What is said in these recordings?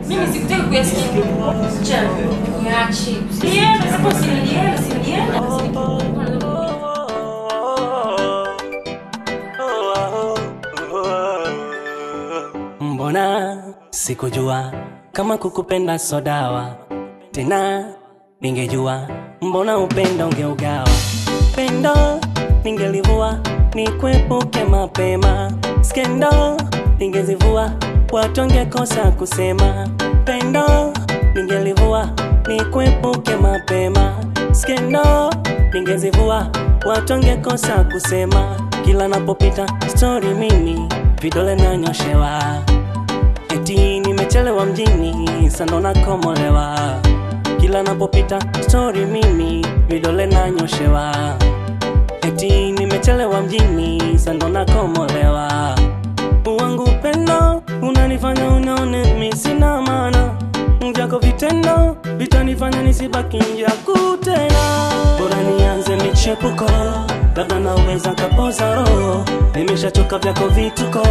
Mimi sikutaki kuyasikia. Chavu, niache. Niende, sasa usiniende. Mbona sikujua kama kukupenda sodawa tena, ningejua mbona upendo ungeugawa. Pendo ningelivua nikwepuke mapema, skendo ningezivua watu wangekosa kusema. Pendo ningelivua nikwepuke mapema, skendo ningezivua watu wangekosa kusema. Kila napopita story mimi vidole nanyoshewa, eti nimechelewa mjini sando nakomolewa. Kila napopita story mimi vidole nanyoshewa, eti nimechelewa mjini sando nakomolewa. Wangu upendo unanifanya unaone mimi sina maana, mjako vitendo vitanifanya nisibaki njaku tena. Bora nianze michepuko, labda naweza kapoza roho, nimeshachoka vyako vituko,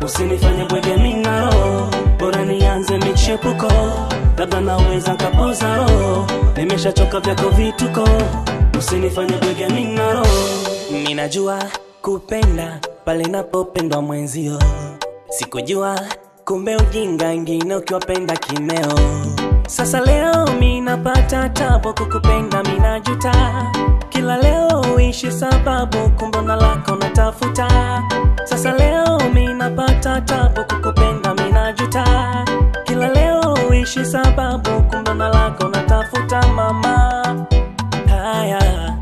usinifanye bwege minaro. Bora nianze michepuko, labda naweza kapoza roho, nimeshachoka vyako vituko, usinifanye bwege minaro. Ninajua kupenda pale napopendwa mwenzio, sikujua kumbe ujinga ingine ukiwapenda kimeo. Sasa leo minapata tabu kukupenda minajuta, kila leo uishi sababu kumbona lako natafuta. Sasa leo minapata tabu kukupenda minajuta, kila leo uishi sababu kumbona lako natafuta. Mama haya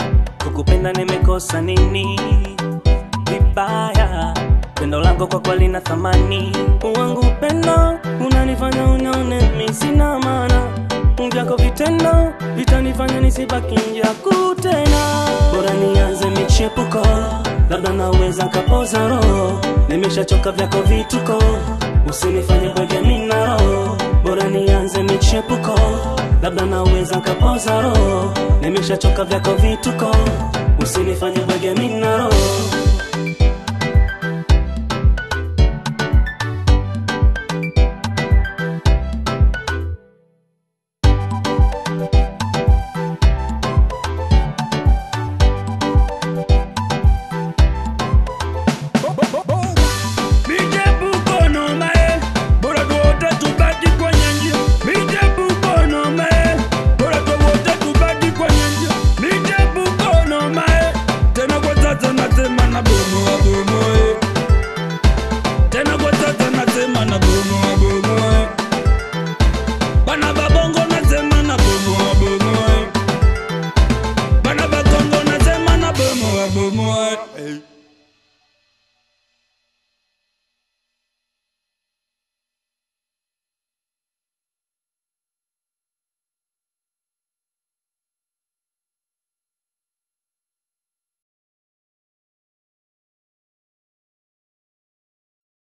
kukupenda nimekosa nini vibaya, pendo langu kwa kweli na thamani. Wangu upendo unanifanya unaone mimi sina maana, mjako vitendo vitanifanya nisibaki njaku tena. Bora nianze michepuko, labda naweza kapoza roho, nimeshachoka vyako vituko, usinifanye bwege minaro. Bora nianze michepuko, labda naweza kapoza roho, nimeshachoka vyako vituko, usinifanye bwege minaro. Hey.